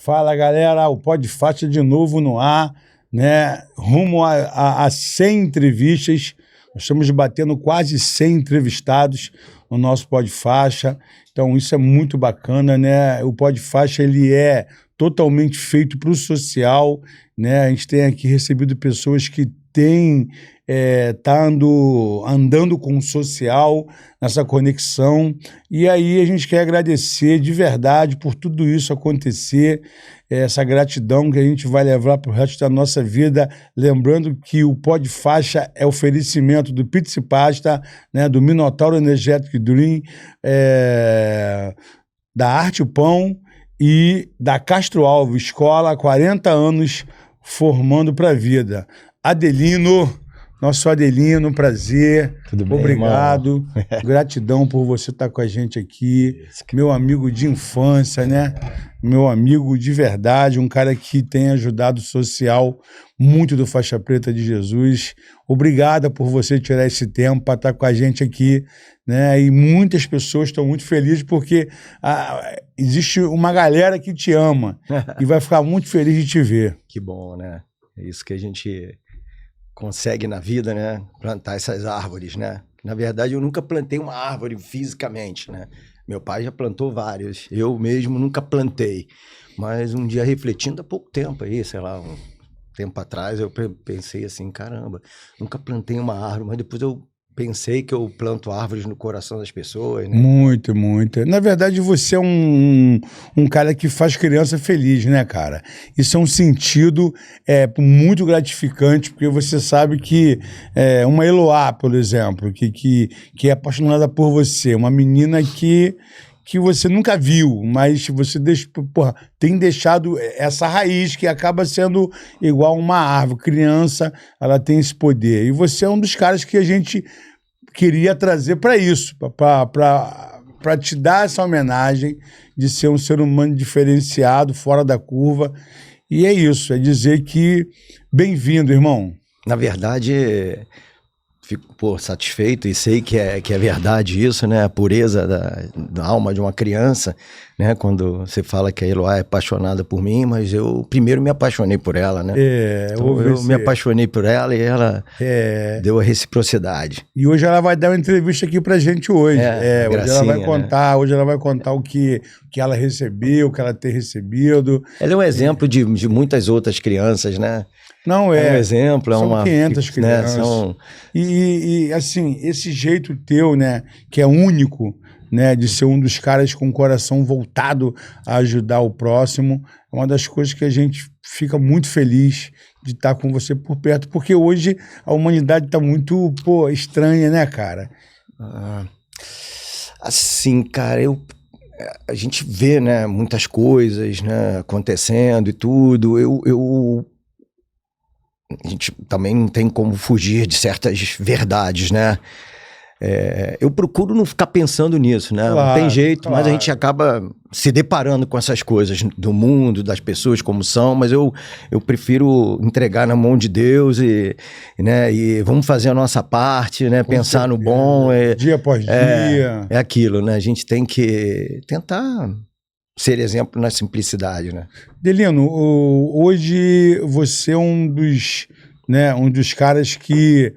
Fala, galera, o Pod Faixa de novo no ar, né? Rumo a 100 entrevistas. Nós estamos batendo quase 100 entrevistados no nosso Pod Faixa. Então, isso é muito bacana, né? O Pod Faixa, ele é totalmente feito para o social, né? A gente tem aqui recebido pessoas que têm andando com o social nessa conexão, e aí a gente quer agradecer de verdade por tudo isso acontecer, essa gratidão que a gente vai levar para o resto da nossa vida, lembrando que o Pod Faixa é oferecimento do Pizza e Pasta, né, do Minotauro Energetic Dream, da Arte Pão e da Castro Alves, escola há 40 anos formando para a vida. Adelino, nosso Adelino, prazer. Tudo bem, obrigado, gratidão por você estar com a gente aqui, meu amigo de infância, né? Meu amigo de verdade, um cara que tem ajudado o social muito do Faixa Preta de Jesus. Obrigada por você tirar esse tempo para estar com a gente aqui, né? E muitas pessoas estão muito felizes porque existe uma galera que te ama e vai ficar muito feliz de te ver. Que bom, né? É isso que a gente consegue na vida, né? Plantar essas árvores, né? Na verdade, eu nunca plantei uma árvore fisicamente, né? Meu pai já plantou várias. Eu mesmo nunca plantei. Mas um dia refletindo há pouco tempo aí, sei lá, um tempo atrás, eu pensei assim, caramba, nunca plantei uma árvore, mas depois eu pensei que eu planto árvores no coração das pessoas, né? Muito, muito. Na verdade, você é um cara que faz criança feliz, né, cara? Isso é um sentido muito gratificante, porque você sabe que uma Eloá, por exemplo, que é apaixonada por você, uma menina que você nunca viu, mas você tem deixado essa raiz que acaba sendo igual uma árvore. Criança, ela tem esse poder. E você é um dos caras que a gente queria trazer para isso, para te dar essa homenagem de ser um ser humano diferenciado, fora da curva. E é isso, é dizer que bem-vindo, irmão. Na verdade, fico satisfeito e sei que é verdade isso, né? A pureza da alma de uma criança, né? Quando você fala que a Eloá é apaixonada por mim, mas eu primeiro me apaixonei por ela, né? Então, eu me apaixonei por ela e ela deu a reciprocidade. E hoje ela vai dar uma entrevista aqui pra gente hoje. Hoje ela vai contar, né? Hoje ela vai contar o que ela recebeu, o que ela tem recebido. Ela é um exemplo de muitas outras crianças, né? Não é. É um exemplo, são 500 crianças. Né? E assim, esse jeito teu, né, que é único, né, de ser um dos caras com o coração voltado a ajudar o próximo, é uma das coisas que a gente fica muito feliz de estar com você por perto, porque hoje a humanidade está muito, estranha, né, cara? Assim, cara, a gente vê, né, muitas coisas, né, acontecendo e tudo. A gente também não tem como fugir de certas verdades, né? Eu procuro não ficar pensando nisso, né? Claro, não tem jeito, claro. Mas a gente acaba se deparando com essas coisas do mundo, das pessoas como são, mas eu prefiro entregar na mão de Deus né? E vamos fazer a nossa parte, né? Pensar no bom. Dia após dia. É aquilo, né? A gente tem que tentar ser exemplo na simplicidade, né? Delino, hoje você é um dos caras que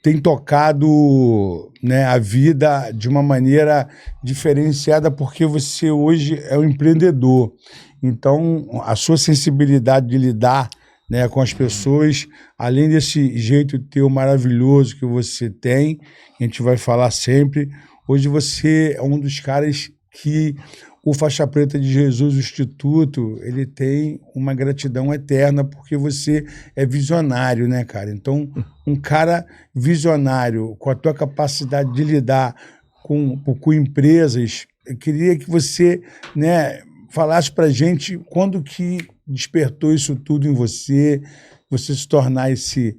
tem tocado, né, a vida de uma maneira diferenciada, porque você hoje é um empreendedor. Então, a sua sensibilidade de lidar, né, com as pessoas, além desse jeito teu maravilhoso que você tem, a gente vai falar sempre, hoje você é um dos caras que o Faixa Preta de Jesus, o Instituto, ele tem uma gratidão eterna porque você é visionário, né, cara? Então, um cara visionário, com a tua capacidade de lidar com empresas, eu queria que você, né, falasse pra gente quando que despertou isso tudo em você se tornar esse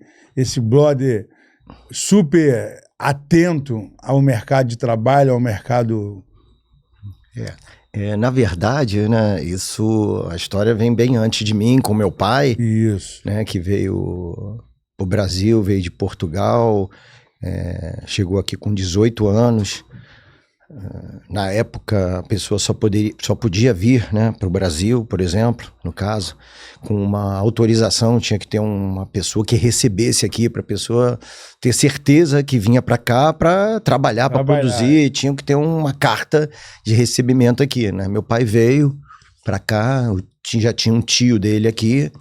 brother super atento ao mercado de trabalho, ao mercado... Na verdade, né, a história vem bem antes de mim, com meu pai. Isso. Né, que veio o Brasil, veio de Portugal, chegou aqui com 18 anos. Na época, a pessoa só podia vir, né, para o Brasil, por exemplo, no caso, com uma autorização. Tinha que ter uma pessoa que recebesse aqui, para a pessoa ter certeza que vinha para cá para trabalhar, para produzir. Tinha que ter uma carta de recebimento aqui, né? Meu pai veio para cá, já tinha um tio dele aqui,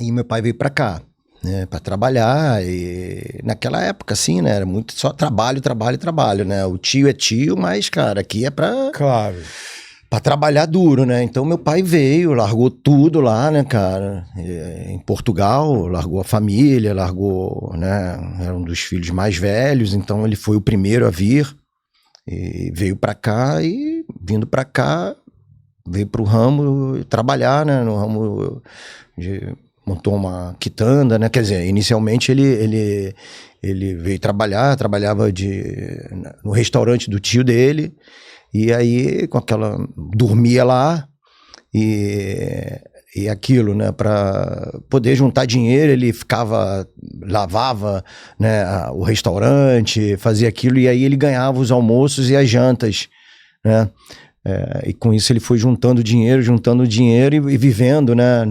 e meu pai veio para cá, né, para trabalhar. E naquela época, assim, né, era muito só trabalho, né? O tio é tio, mas, cara, aqui é para trabalhar duro, né? Então meu pai veio, largou tudo lá, né, cara, em Portugal, largou a família, largou, né, era um dos filhos mais velhos, então ele foi o primeiro a vir e veio para cá. E vindo para cá, veio pro ramo trabalhar, né, no ramo montou uma quitanda, né? Quer dizer, inicialmente ele veio trabalhava no restaurante do tio dele, e aí dormia lá, e aquilo, né, para poder juntar dinheiro, ele lavava, né, o restaurante, fazia aquilo, e aí ele ganhava os almoços e as jantas, né? E com isso ele foi juntando dinheiro e vivendo, né,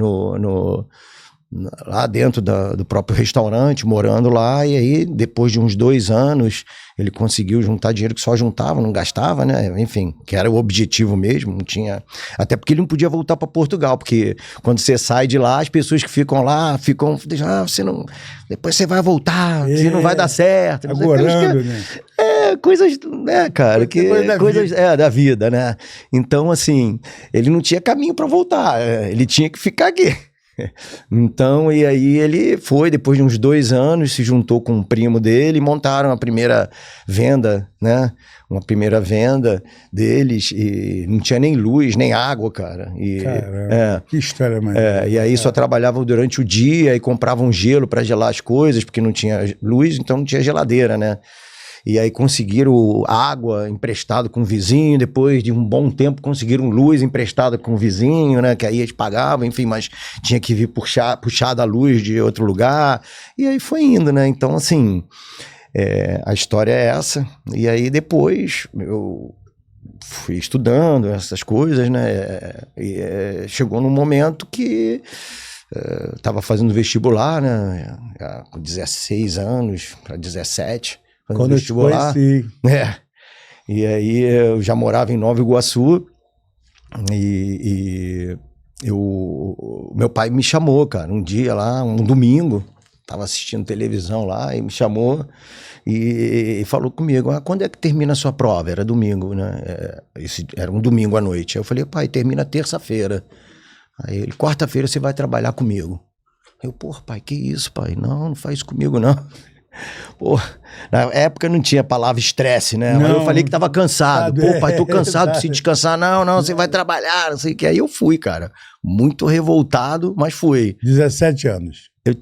lá dentro do próprio restaurante, morando lá. E aí, depois de uns 2 anos, ele conseguiu juntar dinheiro, que só juntava, não gastava, né? Enfim, que era o objetivo mesmo. Não tinha... Até porque ele não podia voltar para Portugal, porque quando você sai de lá, as pessoas que ficam lá você não... Depois você vai voltar, você não vai dar certo. Agorando, né? Coisas, né, cara? Coisas da vida, né? Então, assim, ele não tinha caminho para voltar, ele tinha que ficar aqui. Então, e aí ele foi, depois de uns 2 anos, se juntou com um primo dele e montaram a primeira venda, né? Uma primeira venda deles, e não tinha nem luz, nem água, cara. Caramba, que história maneira. E aí só trabalhavam durante o dia e compravam gelo para gelar as coisas, porque não tinha luz, então não tinha geladeira, né? E aí conseguiram água emprestada com o vizinho, depois de um bom tempo conseguiram luz emprestada com o vizinho, né? Que aí eles pagavam, enfim, mas tinha que vir puxar da luz de outro lugar. E aí foi indo, né? Então, assim, a história é essa. E aí depois eu fui estudando essas coisas, né? Chegou num momento que estava fazendo vestibular, né? Com 16 anos para 17. Quando eu te conheci. E aí eu já morava em Nova Iguaçu, e meu pai me chamou, cara, um dia lá, um domingo, tava assistindo televisão lá, e me chamou e falou comigo: quando é que termina a sua prova? Era domingo, né? Era um domingo à noite. Aí eu falei: pai, termina terça-feira. Aí ele: quarta-feira você vai trabalhar comigo. Eu: porra, pai, que isso, pai? Não faz isso comigo, não. Pô, na época não tinha a palavra estresse, né? Mas eu falei que tava cansado. Pô, pai, tô cansado, preciso descansar. Não, você vai trabalhar, não sei o que. Aí eu fui, cara. Muito revoltado, mas fui. 17 anos. Eu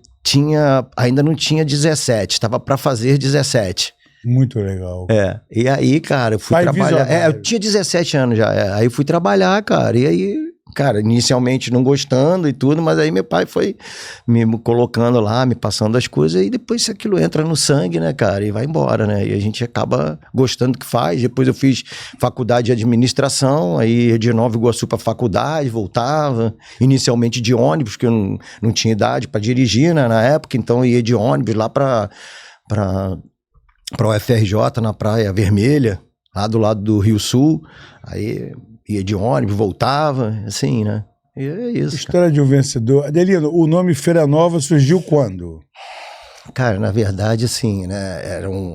ainda não tinha 17, tava pra fazer 17. Muito legal. E aí, cara, eu fui trabalhar. Eu tinha 17 anos já. Aí eu fui trabalhar, cara. E aí, cara, inicialmente não gostando e tudo, mas aí meu pai foi me colocando lá, me passando as coisas, e depois aquilo entra no sangue, né, cara, e vai embora, né, e a gente acaba gostando do que faz. Depois eu fiz faculdade de administração, aí ia de Nova Iguaçu pra faculdade, voltava, inicialmente de ônibus, porque eu não tinha idade para dirigir, né, na época, então eu ia de ônibus lá pra UFRJ, na Praia Vermelha, lá do lado do Rio Sul. Aí ia de ônibus, voltava, assim, né? E é isso. História de um vencedor. Adelino, o nome Feira Nova surgiu quando? Cara, na verdade, assim, né?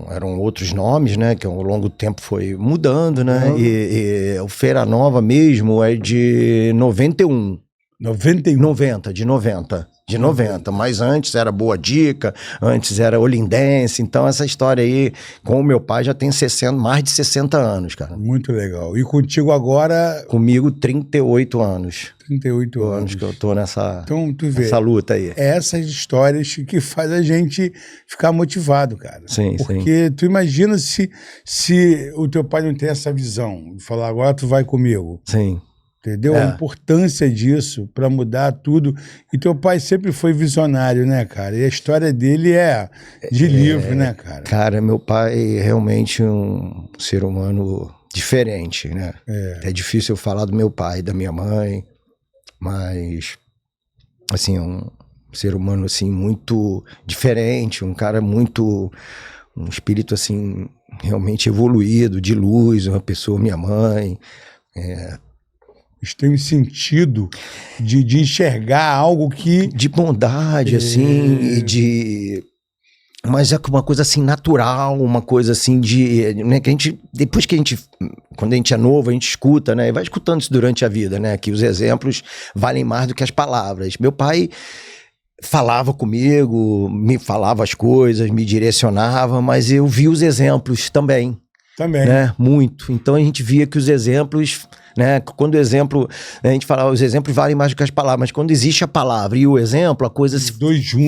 Eram outros nomes, né? Que ao longo do tempo foi mudando, né? E o Feira Nova mesmo é de 91. 90, de 90, mas antes era Boa Dica, antes era Olindense. Então essa história aí, com o meu pai, já tem mais de 60 anos, cara. Muito legal. E contigo agora? Comigo, 38 anos. 38 anos que eu tô nessa luta aí. É essas histórias que faz a gente ficar motivado, cara. Sim, Porque tu imagina se o teu pai não tem essa visão, de falar: agora tu vai comigo. Sim. Entendeu? A importância disso para mudar tudo. E teu pai sempre foi visionário, né, cara? E a história dele é de livro, né, cara? Cara, meu pai é realmente um ser humano diferente, né? É difícil eu falar do meu pai, da minha mãe, mas, assim, um ser humano, assim, muito diferente, um cara muito... um espírito, assim, realmente evoluído, de luz, uma pessoa, minha mãe... Isso tem um sentido de enxergar algo que... de bondade, assim, e de... Mas é uma coisa assim natural, uma coisa assim de... né, que a gente, depois que a gente... quando a gente é novo, a gente escuta, né? E vai escutando isso durante a vida, né? Que os exemplos valem mais do que as palavras. Meu pai falava comigo, me falava as coisas, me direcionava, mas eu vi os exemplos também. Também. Né? Muito. Então a gente via que os exemplos... né? Quando o exemplo, a gente fala, os exemplos valem mais do que as palavras, mas quando existe a palavra e o exemplo, a coisa se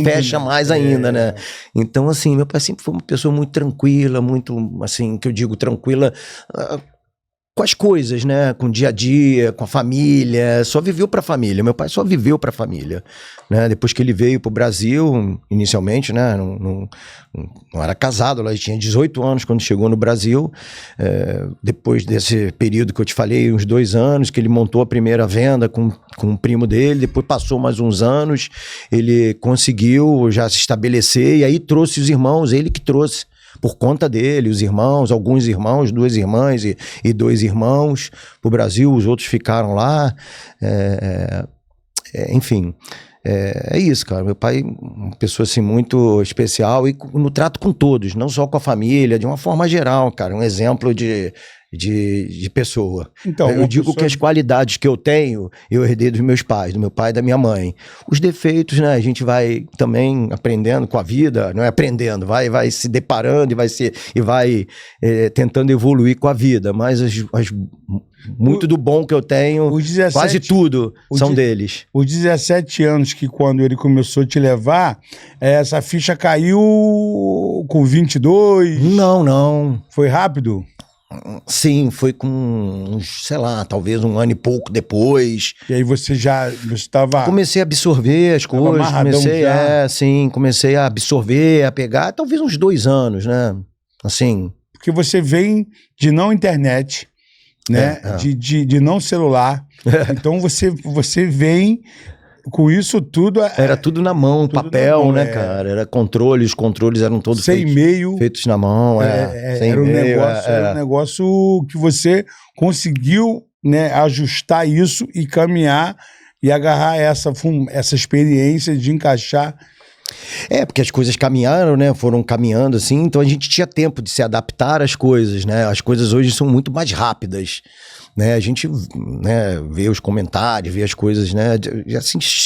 fecha mais ainda, né? Então, assim, meu pai sempre foi uma pessoa muito tranquila, muito, assim, que eu digo tranquila com as coisas, né? Com o dia a dia, com a família, só viveu pra família. Meu pai só viveu pra família, né? Depois que ele veio pro Brasil, inicialmente, né? Não era casado, ele tinha 18 anos quando chegou no Brasil. Depois desse período que eu te falei, uns 2 anos, que ele montou a primeira venda com um primo dele, depois passou mais uns anos, ele conseguiu já se estabelecer e aí trouxe os irmãos, ele que trouxe. Por conta dele, os irmãos, alguns irmãos, 2 irmãs e 2 irmãos pro Brasil, os outros ficaram lá, enfim, é isso, cara. Meu pai, uma pessoa assim muito especial e no trato com todos, não só com a família, de uma forma geral, cara, um exemplo de pessoa. Então, eu digo que as qualidades que eu tenho, eu herdei dos meus pais, do meu pai e da minha mãe. Os defeitos, né, a gente vai também aprendendo com a vida, não é aprendendo, vai se deparando e vai tentando evoluir com a vida, mas muito do bom que eu tenho, 17, quase tudo são deles. Os 17 anos que quando ele começou a te levar, essa ficha caiu com 22? Não. Foi rápido? Sim, foi com, sei lá, talvez 1 ano e pouco depois. E aí você estava... Comecei a absorver as coisas, comecei a absorver, a pegar, talvez uns 2 anos, né? Assim... Porque você vem de não internet, né? De não celular. Então você vem... Com isso tudo... Era tudo na mão, tudo papel, na mão, né, cara? Era controle, os controles eram todos feitos na mão. Era um negócio que você conseguiu, né, ajustar isso e caminhar e agarrar essa experiência de encaixar. Porque as coisas caminharam, né? Foram caminhando assim, então a gente tinha tempo de se adaptar às coisas, né? As coisas hoje são muito mais rápidas, né? A gente, né, vê os comentários, vê as coisas, né?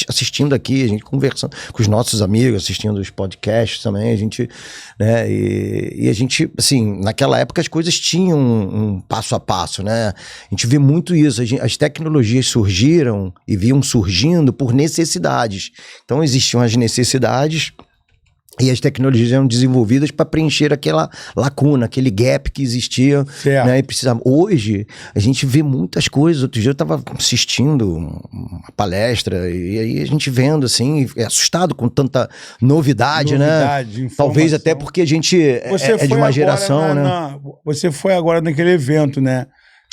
Assistindo aqui, a gente conversando com os nossos amigos, assistindo os podcasts também, a gente, né? E a gente, assim, naquela época as coisas tinham um passo a passo, né? A gente vê muito isso, as tecnologias surgiram e vinham surgindo por necessidades. Então existiam as necessidades e as tecnologias eram desenvolvidas para preencher aquela lacuna, aquele gap que existia, né, e precisava. Hoje, a gente vê muitas coisas. Outro dia eu estava assistindo uma palestra e aí a gente vendo, assim, assustado com tanta novidade, né? Talvez até porque a gente é de uma geração, né? Você foi agora naquele evento, né?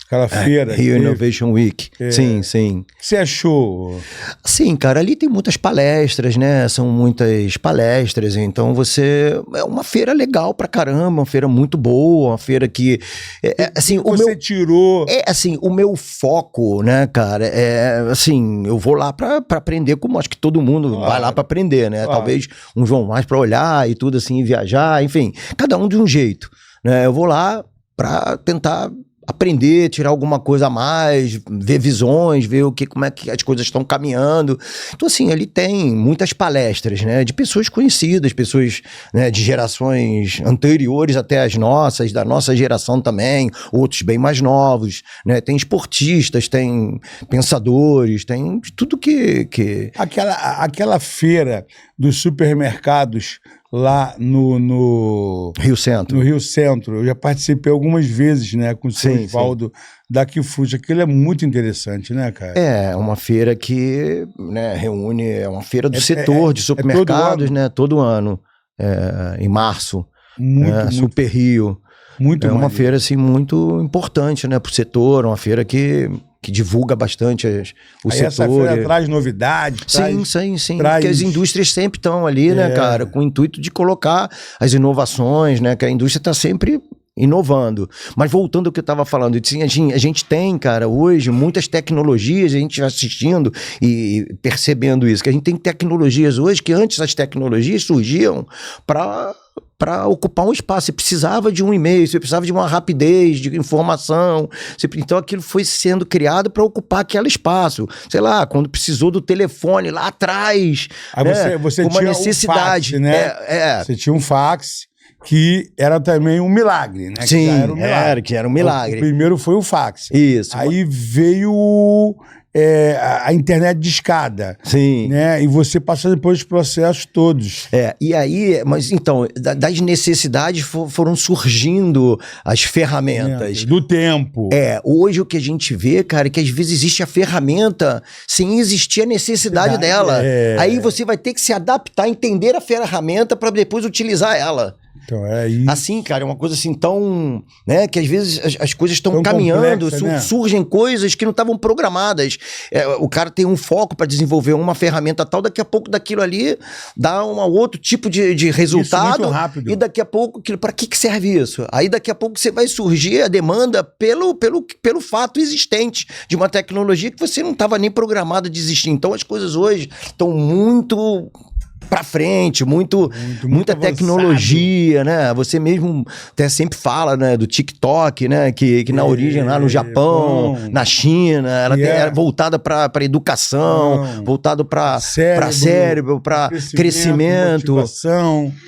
Aquela feira. Rio Innovation Week. Sim. O que você achou? Sim, cara, ali tem muitas palestras, né? São muitas palestras, então é uma feira legal pra caramba, uma feira muito boa, uma feira que... assim, tirou... assim, o meu foco, né, cara, assim, eu vou lá pra aprender, como acho que todo mundo vai lá pra aprender, né? Talvez uns vão mais pra olhar e tudo assim, viajar, enfim, cada um de um jeito, né? Eu vou lá pra tentar aprender, tirar alguma coisa a mais, ver visões, ver como é que as coisas estão caminhando. Então, assim, ele tem muitas palestras, né, de pessoas conhecidas, pessoas, né, de gerações anteriores até as nossas, da nossa geração também, outros bem mais novos, né, tem esportistas, tem pensadores, tem tudo que... Aquela feira dos supermercados lá no Rio Centro. No Rio Centro. Eu já participei algumas vezes, né, com o seu Osvaldo da Kifruit. Aquilo é muito interessante, né, cara? É uma feira que, né, reúne, é uma feira do setor de supermercados, né, todo ano, em março, muito Super Rio. Muito uma feira, assim, muito importante, né, pro setor, uma feira que divulga bastante o setor. Essa feira traz novidades. Sim. Porque as indústrias sempre estão ali, né, cara, com o intuito de colocar as inovações, né, que a indústria está sempre inovando. Mas voltando ao que eu estava falando, a gente tem, cara, hoje muitas tecnologias, a gente vai assistindo e percebendo isso, que a gente tem tecnologias hoje que antes as tecnologias surgiam para ocupar um espaço. Você precisava de um e-mail, você precisava de uma rapidez de informação. Então aquilo foi sendo criado para ocupar aquele espaço. Sei lá, quando precisou do telefone lá atrás, aí né, você uma tinha necessidade. Um fax, né? Você tinha um fax que era também um milagre, né? Sim, que era um milagre. Um milagre. O primeiro foi o fax. Isso. Aí veio a internet de escada. Sim. Né? E você passou depois os processos todos. E aí, mas então, das necessidades foram surgindo as ferramentas. Do tempo. Hoje o que a gente vê, cara, é que às vezes existe a ferramenta sem existir a necessidade dela. Aí você vai ter que se adaptar, entender a ferramenta para depois utilizar ela. Então, isso. Assim, cara, é uma coisa assim tão, né, que às vezes as coisas estão caminhando, complexa, né? surgem coisas que não estavam programadas. O cara tem um foco para desenvolver uma ferramenta tal, daqui a pouco daquilo ali dá um outro tipo de resultado. Isso muito rápido. E daqui a pouco, para que serve isso? Aí daqui a pouco você vai surgir a demanda pelo fato existente de uma tecnologia que você não estava nem programado de existir. Então as coisas hoje estão muito pra frente, muita tecnologia, né? Você mesmo até sempre fala, né, do TikTok, né, que na origem lá no Japão, na China, ela era voltada para educação, voltado para cérebro, para crescimento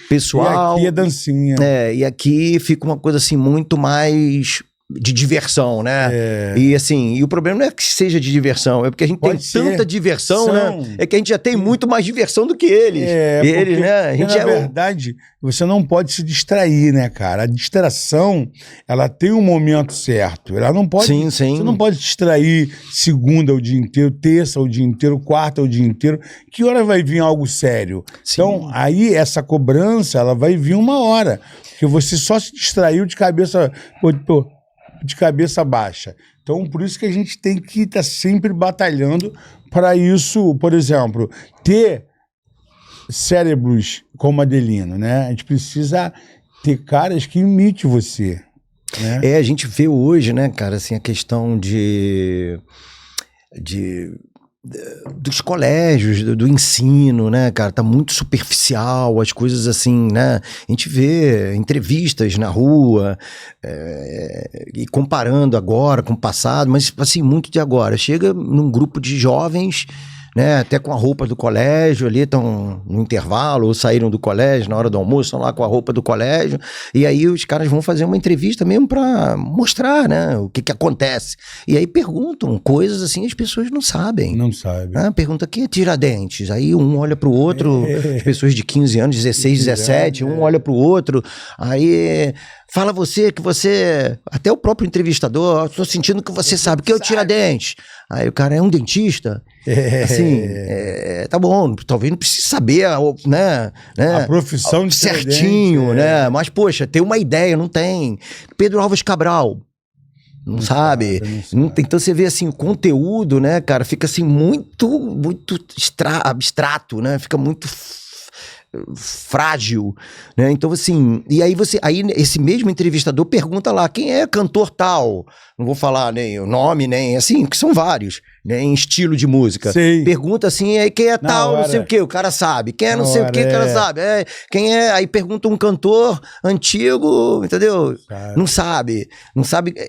pessoal. E aqui é dancinha. E aqui fica uma coisa assim muito mais de diversão, né? E assim, o problema não é que seja de diversão, é porque a gente tem tanta diversão, né? É que a gente já tem muito mais diversão do que eles. Eles, né? A gente na verdade, você não pode se distrair, né, cara? A distração, ela tem um momento certo. Ela não pode. Sim. Você não pode distrair segunda o dia inteiro, terça o dia inteiro, quarta o dia inteiro. Que hora vai vir algo sério? Sim. Então, aí essa cobrança, ela vai vir uma hora. Porque você só se distraiu de cabeça baixa. Então, por isso que a gente tem que estar sempre batalhando para isso, por exemplo, ter cérebros como Adelino, né? A gente precisa ter caras que imitem você, né? A gente vê hoje, né, cara, assim, a questão dos colégios, do ensino, né, cara, tá muito superficial, as coisas assim, né, a gente vê entrevistas na rua, e comparando agora com o passado, mas assim, muito de agora, chega num grupo de jovens, né, até com a roupa do colégio ali, estão no intervalo, ou saíram do colégio na hora do almoço, estão lá com a roupa do colégio, e aí os caras vão fazer uma entrevista mesmo para mostrar, né, o que acontece. E aí perguntam coisas assim, as pessoas não sabem. Não sabem. Pergunta, que é Tiradentes? Aí um olha pro outro, as pessoas de 15 anos, 16, 17, um olha pro outro, aí... Fala você que você... Até o próprio entrevistador, tô sentindo que você sabe que é o Tiradentes. Aí o cara é um dentista. Assim, tá bom, talvez não precise saber, né, a profissão de certinho, né? Mas, poxa, tem uma ideia, não tem. Pedro Álvares Cabral. Não sabe. Então você vê assim, o conteúdo, né, cara, fica assim muito abstrato, né? Fica muito frágil, né? Então assim, e aí esse mesmo entrevistador pergunta lá, quem é cantor tal? Não vou falar nem o nome, nem assim, que são vários, né, em estilo de música. Sei. Pergunta assim, aí quem é tal, não sei o que, o cara sabe. Quem é não sei o que, o cara sabe. Quem é, aí pergunta um cantor antigo, entendeu? Não sabe.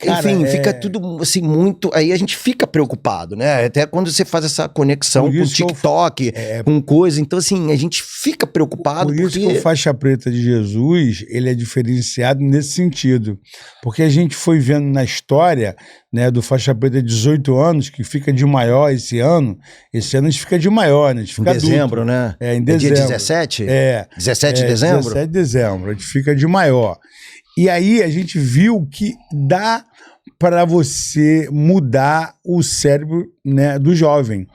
Cara, enfim, fica tudo assim muito, aí a gente fica preocupado, né? Até quando você faz essa conexão com o TikTok, com coisa, então assim, a gente fica preocupado. Por isso que o Faixa Preta de Jesus, ele é diferenciado nesse sentido. Porque a gente foi vendo na história, né, do Faixa Preta de 18 anos, que fica de maior esse ano a gente fica de maior, né? A gente fica em dezembro, adulto, né? Em dezembro. Dia 17? 17 de dezembro? 17 de dezembro, a gente fica de maior. E aí a gente viu que dá para você mudar o cérebro, né, do jovem.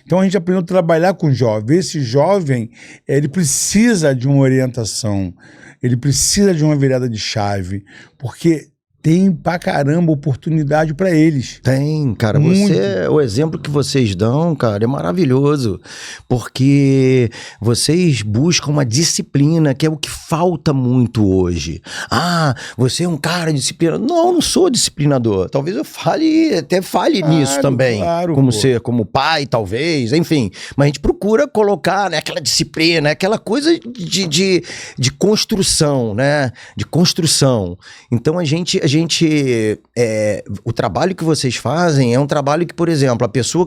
Então a gente aprendeu a trabalhar com o jovem. Esse jovem, ele precisa de uma orientação, ele precisa de uma virada de chave, porque tem pra caramba oportunidade para eles. Tem, cara. Muito. O exemplo que vocês dão, cara, é maravilhoso. Porque vocês buscam uma disciplina, que é o que falta muito hoje. Ah, você é um cara disciplinado. Não sou disciplinador. Talvez eu até fale nisso também. Claro, como pai, talvez, enfim. Mas a gente procura colocar, né, aquela disciplina, aquela coisa de construção, né? De construção. Então o trabalho que vocês fazem é um trabalho que, por exemplo, a pessoa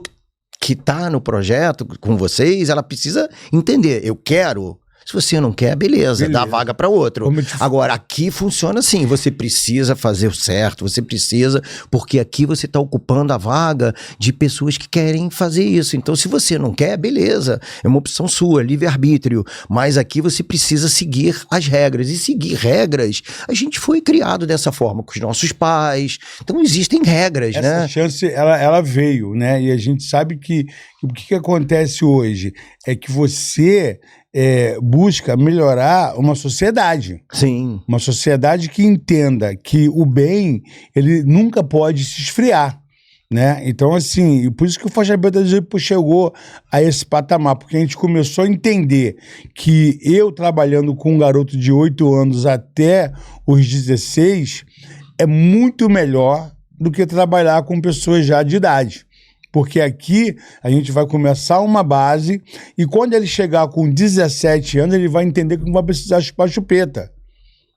que está no projeto com vocês, ela precisa entender, eu quero. Se você não quer, beleza. Dá vaga para outro. Agora, aqui funciona assim, você precisa fazer o certo, porque aqui você está ocupando a vaga de pessoas que querem fazer isso. Então, se você não quer, beleza, é uma opção sua, livre-arbítrio, mas aqui você precisa seguir as regras, e seguir regras, a gente foi criado dessa forma com os nossos pais, então existem regras, né? Essa chance, ela veio, né? E a gente sabe que o que acontece hoje é que você busca melhorar uma sociedade. Sim. Uma sociedade que entenda que o bem, ele nunca pode se esfriar, né? Então, assim, por isso que o Faixa Preta chegou a esse patamar, porque a gente começou a entender que eu, trabalhando com um garoto de 8 anos até os 16, é muito melhor do que trabalhar com pessoas já de idade. Porque aqui a gente vai começar uma base e quando ele chegar com 17 anos, ele vai entender que não vai precisar chupar chupeta.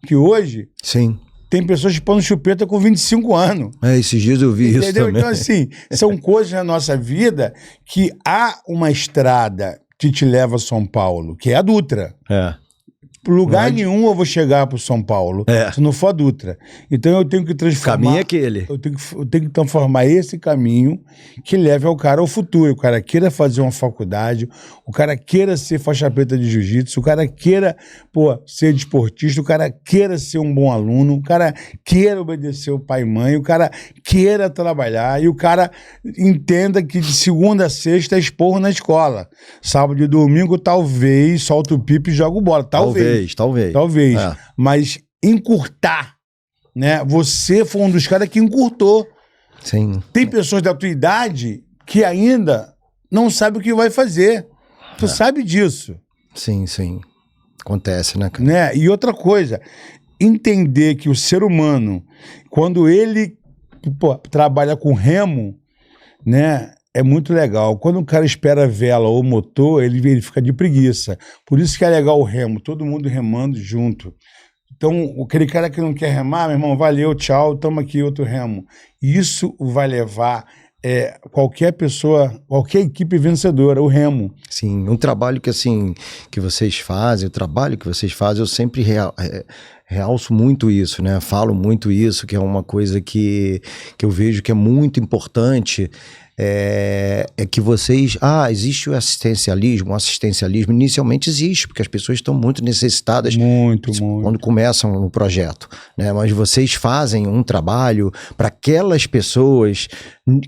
Que hoje Sim. tem pessoas chupando chupeta com 25 anos. Esses dias eu vi isso também. Então, assim, são coisas na nossa vida que há uma estrada que te leva a São Paulo, que é a Dutra. Lugar nenhum eu vou chegar para São Paulo se não for a Dutra. Então eu tenho que transformar... O caminho é aquele. Eu tenho que transformar esse caminho que leve ao cara ao futuro. O cara queira fazer uma faculdade, o cara queira ser faixa preta de jiu-jitsu, o cara queira ser desportista, o cara queira ser um bom aluno, o cara queira obedecer o pai e mãe, o cara queira trabalhar e o cara entenda que de segunda a sexta é esporro na escola. Sábado e domingo talvez solta o pipo e joga bola. Talvez. Mas encurtar, né? Você foi um dos caras que encurtou. Sim. Tem pessoas da tua idade que ainda não sabem o que vai fazer. Tu sabe disso. Sim, sim. Acontece, né, cara? Né? E outra coisa, entender que o ser humano, quando ele trabalha com remo, né? É muito legal. Quando o cara espera vela ou motor, ele fica de preguiça. Por isso que é legal o remo, todo mundo remando junto. Então, aquele cara que não quer remar, meu irmão, valeu, tchau, toma aqui outro remo. Isso vai levar qualquer pessoa, qualquer equipe vencedora, o remo. Sim, um trabalho que, assim, que vocês fazem, eu sempre realço muito isso, né? Falo muito isso, que é uma coisa que eu vejo que é muito importante. É que vocês... existe o assistencialismo. O assistencialismo inicialmente existe, porque as pessoas estão muito necessitadas quando começam no projeto, né? Mas vocês fazem um trabalho para aquelas pessoas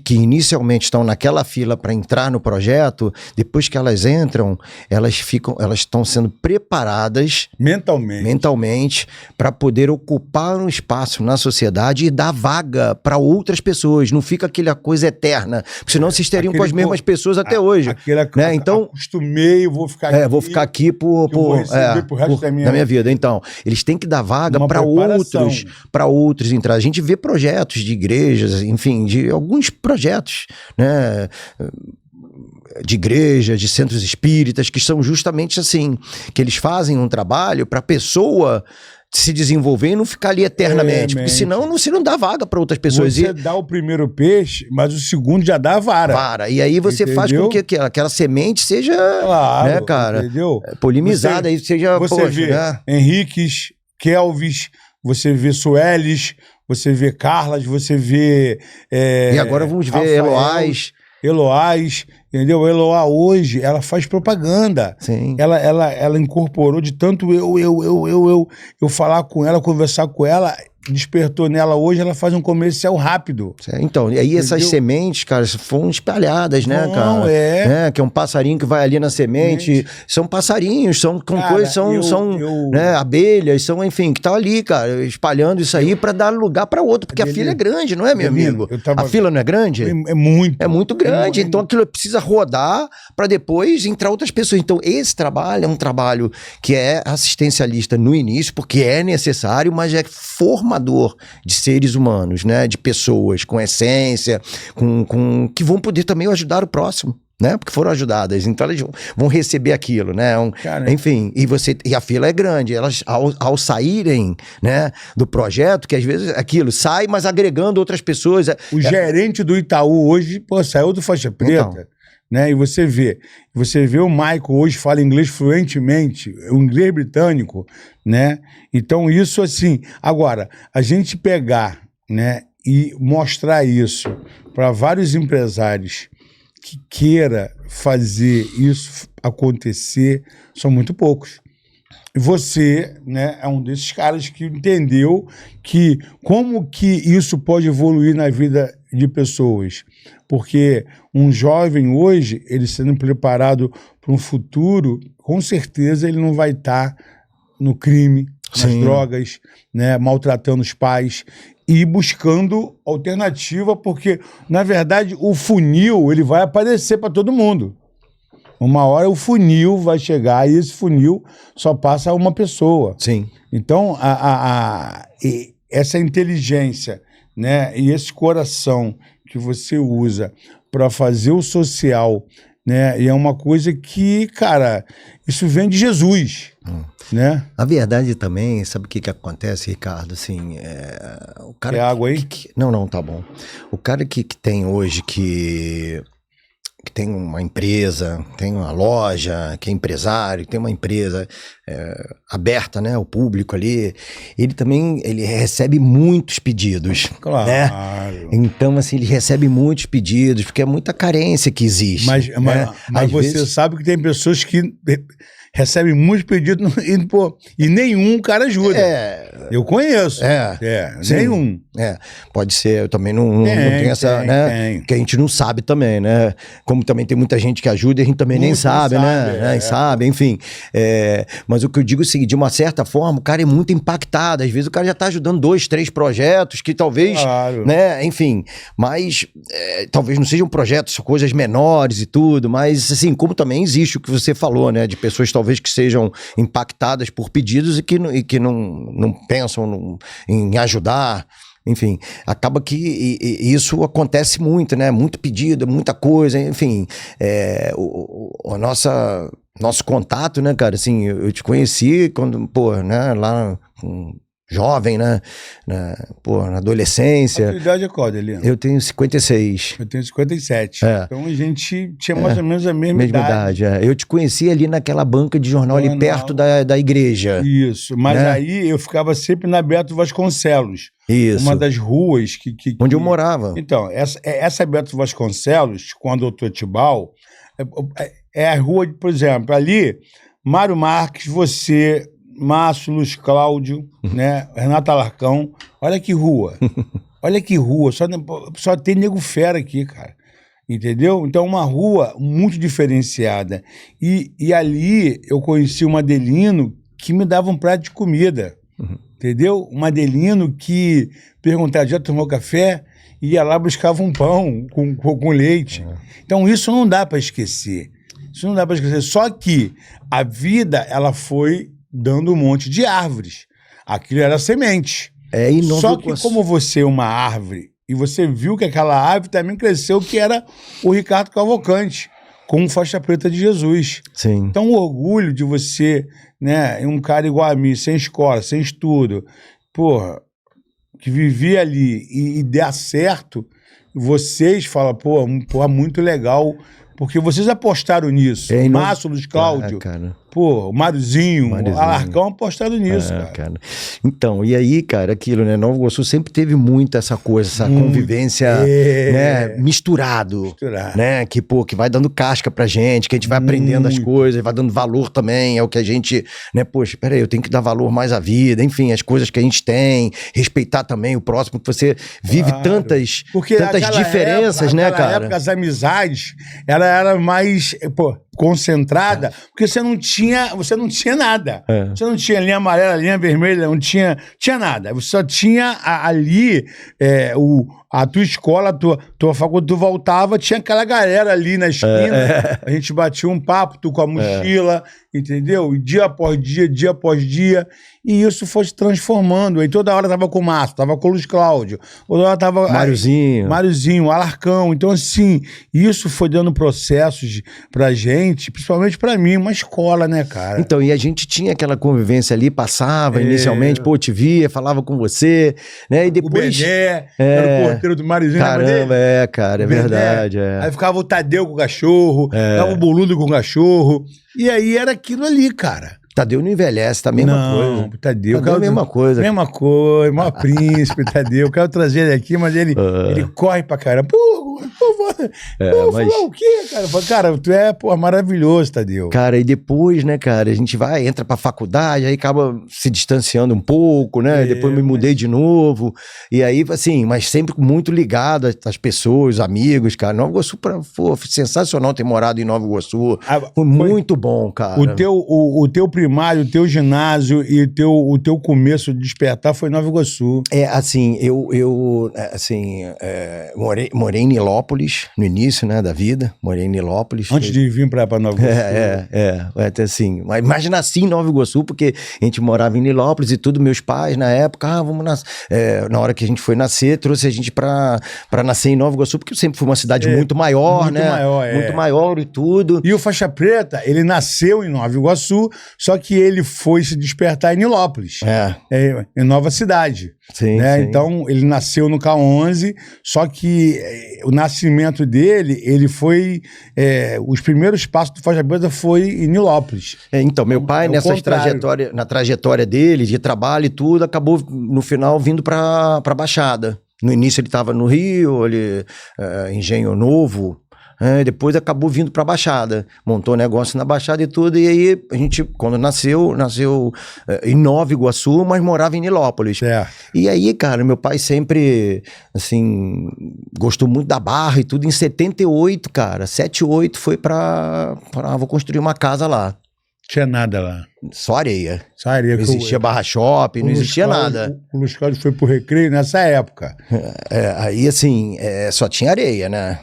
que inicialmente estão naquela fila para entrar no projeto, depois que elas entram, elas estão sendo preparadas mentalmente para poder ocupar um espaço na sociedade e dar vaga para outras pessoas. Não fica aquela coisa eterna. Senão vocês teriam com as mesmas pessoas até hoje. Né? Então, acostumei, vou ficar aqui. Vou ficar aqui pro resto da minha vida. Então, eles têm que dar vaga para outros entrar. A gente vê projetos de igrejas, enfim, de alguns projetos, né? De igrejas, de centros espíritas, que são justamente assim, que eles fazem um trabalho para a pessoa se desenvolver e não ficar ali eternamente, porque senão você não dá vaga para outras pessoas. Você dá o primeiro peixe, mas o segundo já dá a vara. E aí você faz com que aquela semente seja, né, cara, polinizada, aí seja... Você vê Henriques, Kelvis, você vê Sueles, você vê Carlas, você vê... e agora vamos ver Eloás, entendeu? Eloá hoje, ela faz propaganda. Sim. Ela incorporou de tanto eu falar com ela, conversar com ela, despertou nela hoje, ela faz um comercial rápido. Então, e aí essas sementes, cara, foram espalhadas, né, Não, cara? é. Que é um passarinho que vai ali na semente. São passarinhos, são com Cara, coisas, são né, abelhas, são, enfim, que estão ali, cara, espalhando isso aí pra dar lugar pra outro, porque a fila é grande, não é, meu amigo? A fila não é grande? É muito. É muito grande, então aquilo precisa rodar pra depois entrar outras pessoas. Então esse trabalho é um trabalho que é assistencialista no início, porque é necessário, mas é formador de seres humanos, né? De pessoas com essência, que vão poder também ajudar o próximo, né? Porque foram ajudadas, então elas vão receber aquilo, né? Enfim, e a fila é grande. Elas, ao saírem, né, do projeto, que às vezes aquilo sai, mas agregando outras pessoas. O gerente do Itaú hoje, pô, saiu do Faixa Preta. Então. Né? E você vê o Michael hoje fala inglês fluentemente, o inglês britânico, né? Então isso assim, agora, a gente pegar, né, e mostrar isso para vários empresários que queira fazer isso acontecer, são muito poucos. Você, né, é um desses caras que entendeu que como que isso pode evoluir na vida de pessoas. Porque um jovem hoje, ele sendo preparado para um futuro, com certeza ele não vai estar no crime, nas drogas, né, maltratando os pais e buscando alternativa, porque, na verdade, o funil ele vai aparecer para todo mundo. Uma hora o funil vai chegar e esse funil só passa a uma pessoa. Sim. Então, essa inteligência, né, e esse coração que você usa para fazer o social, né, e é uma coisa que, cara, isso vem de Jesus, né? A verdade também, sabe o que acontece, Ricardo? Assim, o cara Quer água aí? Não, tá bom. O cara que tem hoje que tem uma empresa, tem uma loja, que é empresário, tem uma empresa aberta, né, ao público ali, ele recebe muitos pedidos, claro, né? Então, assim, ele recebe muitos pedidos, porque é muita carência que existe. Mas você vezes... sabe que tem pessoas que recebem muitos pedidos e nenhum cara ajuda. Eu conheço. Nenhum. Pode ser, eu também não tenho essa, né? Que a gente não sabe também, né? Como também tem muita gente que ajuda e a gente também nem sabe, né? Sabe, enfim. Mas o que eu digo é o seguinte, de uma certa forma, o cara é muito impactado. Às vezes o cara já tá ajudando 2, 3 projetos que talvez, né? Enfim, mas talvez não sejam projetos, coisas menores e tudo, mas assim, como também existe o que você falou, né? De pessoas talvez que sejam impactadas por pedidos e que não pensam em ajudar. Enfim, acaba que isso acontece muito, né? Muito pedido, muita coisa, enfim. Nosso contato, né, cara? Assim, eu te conheci quando, né, lá jovem, né? Na adolescência. A tua idade é qual, Adelino? Eu tenho 56. Eu tenho 57. Então a gente tinha mais ou menos a mesma idade. Eu te conheci ali naquela banca de jornal ali perto da igreja. Isso, mas aí eu ficava sempre na Beto Vasconcelos. Isso. Uma das ruas onde eu morava. Então, essa Beto Vasconcelos, com a Doutor Tibau, é a rua, por exemplo, ali, Mário Marques, você, Márcio, Luiz Cláudio, né, Renata Alarcão, olha que rua. Olha que rua, só tem nego fera aqui, cara. Entendeu? Então, uma rua muito diferenciada. E ali eu conheci um Adelino que me dava um prato de comida. Entendeu? Um Adelino que perguntava, já tomou café? Ia lá, buscava um pão com leite. Então, isso não dá para esquecer. Isso não dá para esquecer. Só que a vida, ela foi dando um monte de árvores. Aquilo era semente. Só que como você é uma árvore, e você viu que aquela árvore também cresceu, que era o Ricardo Cavalcante, com Faixa Preta de Jesus. Sim. Então, o orgulho de você, né, um cara igual a mim, sem escola, sem estudo, porra, que vivia ali e der certo, vocês falam, pô, muito legal, porque vocês apostaram nisso. O Márcio, Luiz Cláudio, pô, o Mariozinho, o Alarcão apostaram nisso, cara. Então, e aí, cara, aquilo, né? Nova Iguaçu sempre teve muito essa coisa, essa convivência, né? Misturado, né? Que, pô, que vai dando casca pra gente, que a gente vai aprendendo as coisas, vai dando valor também, é o que a gente, né? Poxa, peraí, eu tenho que dar valor mais à vida, enfim, as coisas que a gente tem, respeitar também o próximo, que você vive tantas diferenças, né, cara? Naquela época, as amizades, ela era mais, pô, concentrada, porque você não tinha nada. Você não tinha linha amarela, linha vermelha, não tinha nada. Você só tinha ali a tua escola, tua faculdade, tu voltava, tinha aquela galera ali na esquina, a gente batia um papo, tu com a mochila, entendeu? E dia após dia, e isso foi se transformando. Aí toda hora tava com o Márcio, tava com o Luiz Cláudio, toda hora tava Mariozinho, Alarcão. Então, assim, isso foi dando processos pra gente, principalmente pra mim, uma escola, né, cara? Então, e a gente tinha aquela convivência ali, passava inicialmente, pô, te via, falava com você, né? E depois... O Bené, era o porteiro do Mariozinho. Caramba, cara, é verdade. Aí ficava o Tadeu com o cachorro, ficava o Boludo com o cachorro, e aí era aquilo ali, cara. Tadeu não envelhece, tá a mesma coisa. Tadeu é a mesma coisa. Mesma coisa, maior príncipe, Tadeu. Eu quero trazer ele aqui, mas ele corre pra caramba. Pô, vou falar o quê, cara? Cara, tu é, pô, maravilhoso, Tadeu. Cara, e depois, né, cara, a gente entra pra faculdade, aí acaba se distanciando um pouco, né? Depois me mudei de novo. E aí, assim, mas sempre muito ligado às pessoas, amigos, cara. Nova Iguaçu, foi sensacional ter morado em Nova Iguaçu. Foi muito bom, cara. O teu primário, o teu ginásio e o teu começo de despertar foi em Nova Iguaçu. Assim, eu morei em Nilópolis, no início, né, da vida. Morei em Nilópolis. Antes de vir pra Nova Iguaçu. Até assim. Mas nasci em Nova Iguaçu, porque a gente morava em Nilópolis e tudo, meus pais, na época, vamos nascer. Na hora que a gente foi nascer, trouxe a gente pra nascer em Nova Iguaçu, porque sempre foi uma cidade muito maior, né? Muito maior e tudo. E o Faixa Preta, ele nasceu em Nova Iguaçu, só que ele foi se despertar em Nilópolis, em Nova Cidade. Sim, né? sim. Então, ele nasceu no K11, só que o nascimento dele, ele foi... os primeiros passos do Faixa Preta foi em Nilópolis. Então, meu pai, na trajetória dele, de trabalho e tudo, acabou, no final, vindo para Baixada. No início ele estava no Rio, Engenho Novo, depois acabou vindo para Baixada, montou negócio na Baixada e tudo, e aí a gente, quando nasceu em Nova Iguaçu, mas morava em Nilópolis. E aí, cara, meu pai sempre, assim, gostou muito da Barra e tudo. Em 78, cara, 78 foi vou construir uma casa lá. Tinha nada lá. Só areia. Só areia. Não existia barra shopping, não existia nada. O Luiz Cláudio foi pro Recreio nessa época. Aí, assim, só tinha areia, né?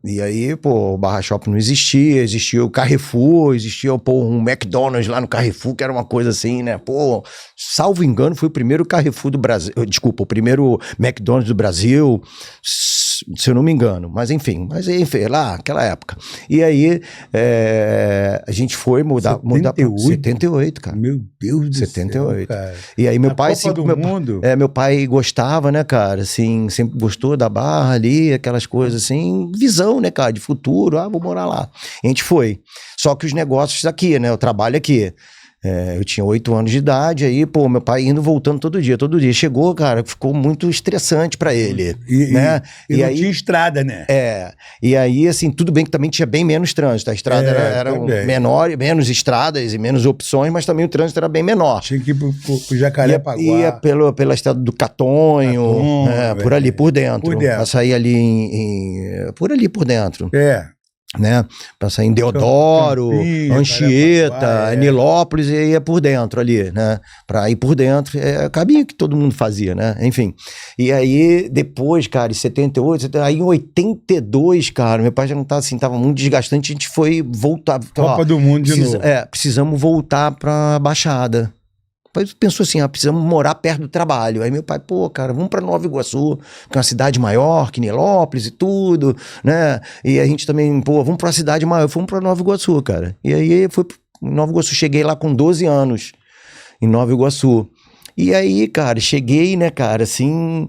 E aí, pô, o Barra Shopping não existia o Carrefour, existia, pô, um McDonald's lá no Carrefour, que era uma coisa assim, né? Pô, salvo engano, foi o primeiro Carrefour do Brasil, desculpa, o primeiro McDonald's do Brasil, se eu não me engano, mas enfim, lá, aquela época. E aí, a gente foi mudar pra 78, cara. Meu Deus do 78. céu, cara. E aí, meu pai... Copa do Mundo. Meu pai gostava, né, cara, assim, sempre gostou da Barra ali, aquelas coisas assim, visão, né, cara, de futuro, vou morar lá. A gente foi. Só que os negócios aqui, né, o trabalho aqui. Eu tinha 8 anos de idade, aí, pô, meu pai indo, voltando todo dia. Chegou, cara, ficou muito estressante pra ele, né? E não tinha estrada, né? E aí, assim, tudo bem que também tinha bem menos trânsito. A estrada era menor, menos estradas e menos opções, mas também o trânsito era bem menor. Tinha que ir pro Jacarepaguá. Ia pela estrada do Catonho, por ali, por dentro. Pra sair ali por ali por dentro. Né? Pra sair em Deodoro, Anchieta, Nilópolis, e ia por dentro ali, né? Pra ir por dentro, caminho que todo mundo fazia, né? Enfim. E aí, depois, cara, em 78, aí em 82, cara, meu pai já não tava assim, tava muito desgastante, a gente foi voltar. Copa do Mundo de novo. Precisamos voltar pra Baixada. Depois pensou assim, precisamos morar perto do trabalho. Aí meu pai, pô, cara, vamos pra Nova Iguaçu, que é uma cidade maior que Nilópolis e tudo, né? E a gente também, pô, vamos pra uma cidade maior. Fomos pra Nova Iguaçu, cara. E aí fui em Nova Iguaçu, cheguei lá com 12 anos, em Nova Iguaçu. E aí, cara, cheguei, né, cara, assim,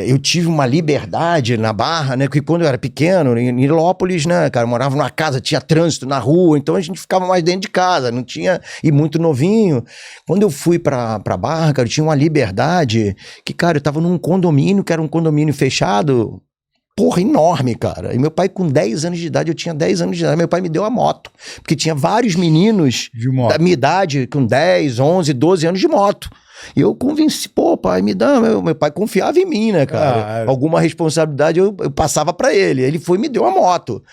eu tive uma liberdade na Barra, né, porque quando eu era pequeno, em Nilópolis, né, cara, eu morava numa casa, tinha trânsito na rua, então a gente ficava mais dentro de casa, não tinha, e muito novinho. Quando eu fui pra Barra, cara, eu tinha uma liberdade que, cara, eu tava num condomínio, que era um condomínio fechado, porra, enorme, cara. E meu pai, com 10 anos de idade, eu tinha 10 anos de idade, meu pai me deu a moto. Porque tinha vários meninos da minha idade, com 10, 11, 12 anos de moto. E eu convenci, pô, pai, me dá. Meu pai confiava em mim, né, cara? Alguma responsabilidade eu passava pra ele. Ele foi e me deu a moto.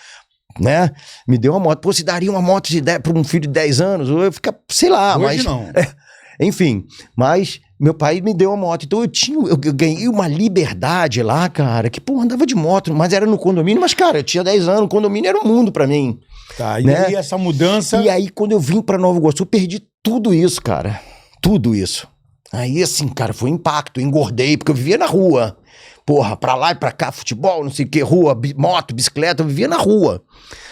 Né? Me deu uma moto. Pô, se daria uma moto para um filho de 10 anos? Eu fica, sei lá, hoje mas. Não. Enfim, mas meu pai me deu a moto, então eu ganhei uma liberdade lá, cara, que, pô, andava de moto, mas era no condomínio, mas, cara, eu tinha 10 anos, o condomínio era o mundo pra mim. Tá, né? E aí essa mudança... E aí, quando eu vim pra Nova Iguaçu, eu perdi tudo isso, cara, tudo isso. Aí, assim, cara, foi um impacto, engordei, porque eu vivia na rua. Porra, pra lá e pra cá, futebol, não sei o que, rua, moto, bicicleta, eu vivia na rua.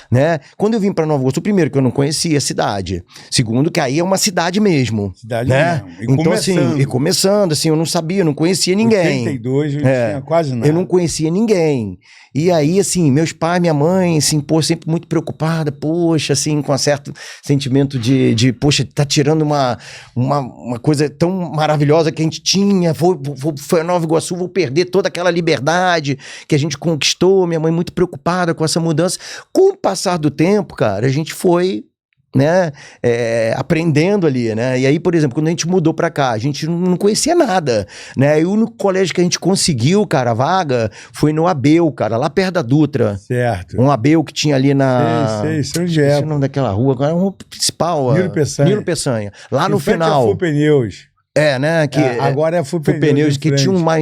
Né? Quando eu vim para Nova Iguaçu, primeiro que eu não conhecia a cidade, segundo que aí é uma cidade mesmo, cidade né? mesmo. Então assim, começando assim, eu não sabia, não conhecia ninguém. 82 não tinha quase nada. Eu não conhecia ninguém. E aí assim, meus pais, minha mãe, assim, pô, sempre muito preocupada, poxa, assim, com um certo sentimento de poxa, tá tirando uma coisa tão maravilhosa que a gente tinha, foi a Nova Iguaçu, vou perder toda aquela liberdade que a gente conquistou, minha mãe muito preocupada com essa mudança. Com o passar do tempo, cara, a gente foi, né, aprendendo ali, né, e aí, por exemplo, quando a gente mudou pra cá, a gente não conhecia nada, né, e o único colégio que a gente conseguiu, cara, a vaga, foi no Abel, cara, lá perto da Dutra. Certo. Um Abel que tinha ali na... Sei onde é. Esse é o nome daquela rua, agora é uma principal. Nilo Peçanha. Nilo Peçanha. Lá no frente final... a Pneus. né? Que agora é Pneus, que tinha uma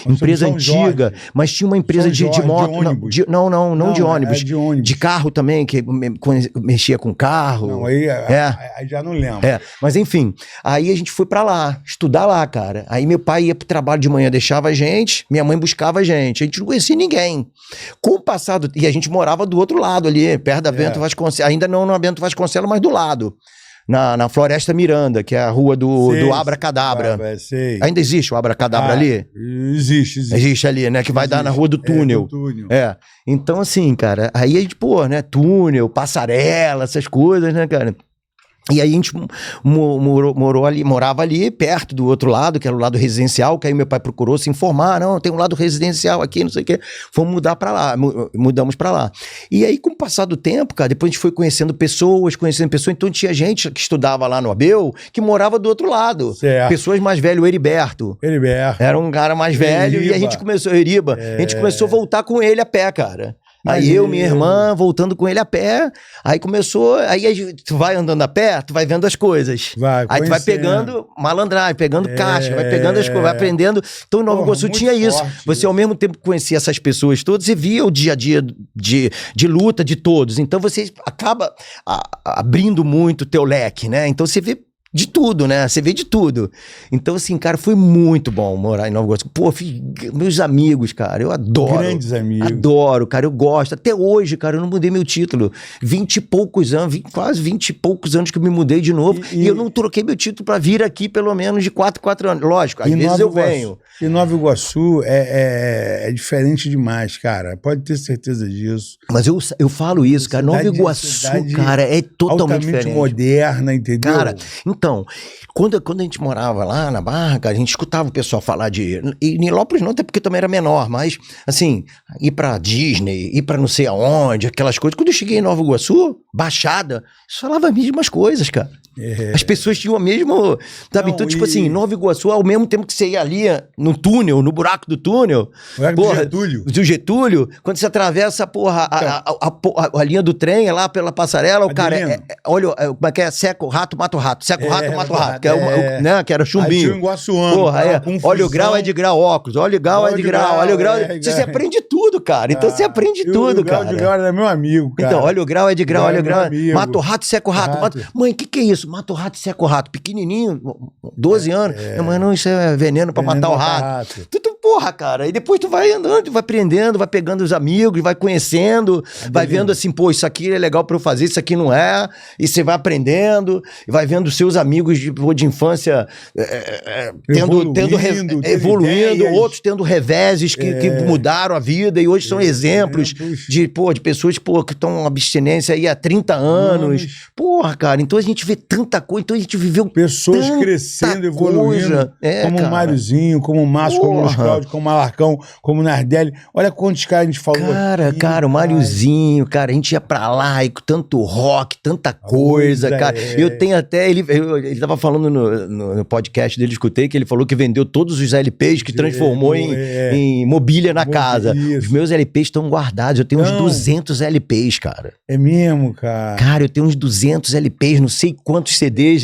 empresa antiga, mas tinha uma empresa de moto. De ônibus. Não de ônibus. De ônibus. De carro também, que mexia com carro. Não, aí já não lembro. Mas enfim, aí a gente foi pra lá, estudar lá, cara. Aí meu pai ia pro trabalho de manhã, deixava a gente, minha mãe buscava a gente não conhecia ninguém. Com o passado, e a gente morava do outro lado ali, perto da Bento Vasconcelos, ainda não na Bento Vasconcelos, mas do lado. Na Floresta Miranda, que é a rua do Abracadabra. Ainda existe o Abracadabra ali? Existe. Existe ali, né? Que vai dar na rua do túnel. Então, assim, cara, aí a gente, pô, né? Túnel, passarela, essas coisas, né, cara? E aí a gente morava ali, perto do outro lado, que era o lado residencial, que aí meu pai procurou se informar, não, tem um lado residencial aqui, não sei o quê. Fomos mudar pra lá, mudamos pra lá. E aí, com o passar do tempo, cara, depois a gente foi conhecendo pessoas, então tinha gente que estudava lá no Abel, que morava do outro lado. Certo. Pessoas mais velhas, o Heriberto. Era um cara mais velho, e a gente começou, a gente começou a voltar com ele a pé, cara. Aí eu, minha irmã, voltando com ele a pé, aí começou, aí tu vai andando a pé, tu vai vendo as coisas. Aí tu vai pegando malandragem, pegando caixa, vai pegando as coisas, vai aprendendo. Então, em Nova Iguaçu tinha isso. Você, ao mesmo tempo que conhecia essas pessoas todas, você via o dia a dia de luta de todos. Então, você acaba abrindo muito o teu leque, né? Então, você vê de tudo, né? Você vê de tudo. Então, assim, cara, foi muito bom morar em Nova Iguaçu. Pô, meus amigos, cara, eu adoro. Grandes amigos. Adoro, cara, eu gosto. Até hoje, cara, eu não mudei meu título. 20 e poucos anos, quase 20 e poucos anos que eu me mudei de novo. E eu não troquei meu título pra vir aqui pelo menos de 4 anos. Lógico, às vezes eu venho. E Nova Iguaçu é diferente demais, cara. Pode ter certeza disso. Mas eu falo isso, cara. Nova Iguaçu, cara, é totalmente diferente. Moderna, entendeu? Cara, então, quando a gente morava lá na Barra, cara, a gente escutava o pessoal falar e Nilópolis não, até porque também era menor, mas, assim, ir pra Disney, ir pra não sei aonde, aquelas coisas. Quando eu cheguei em Nova Iguaçu, Baixada, eles falavam as mesmas coisas, cara. As pessoas tinham o mesmo, sabe? Não, então, tipo assim, Nova Iguaçu, ao mesmo tempo que você ia ali no túnel, no buraco do túnel, do Getúlio, quando você atravessa, porra, a linha do trem lá pela passarela, o cara, olha, como é que é? Seca o rato, mata o rato. Seca o rato, mata o rato. Que, né, que era chumbinho. Porra, olha o grau é de grau, óculos. Olha o grau é de grau. Olha o grau. Você aprende tudo, cara. Então você aprende tudo, cara. O grau era meu amigo, cara. Então, olha o grau é de grau, olha o grau. Mata o rato, seca o rato. Mãe, o que é isso? Mata o rato e seca o rato. Pequenininho, 12 anos. Mãe, não, isso é veneno pra matar o rato. Tudo, porra, cara, e depois tu vai andando, tu vai aprendendo, vai pegando os amigos, vai conhecendo, vai vendo assim, pô, isso aqui é legal pra eu fazer, isso aqui não é, e você vai aprendendo, e vai vendo seus amigos de infância evoluindo, outros tendo reveses que mudaram a vida, e hoje são exemplos de pessoas, pô, que estão em abstinência aí há 30 anos. Porra, cara, então a gente vê tanta coisa, então a gente viveu pessoas crescendo, evoluindo, como o Máriozinho, como o Márcio, como o Luiz Cláudio, como o Malarcão, como o Nardelli. Olha quantos caras a gente falou aqui. Cara, o Máriozinho, cara, a gente ia pra lá e com tanto rock, tanta coisa, cara. Eu tenho até, ele tava falando no podcast dele, escutei, que ele falou que vendeu todos os LPs que transformou em mobília na casa. Os meus LPs estão guardados, eu tenho uns 200 LPs, cara. É mesmo, cara? Cara, eu tenho uns 200 LPs, não sei quantos CDs,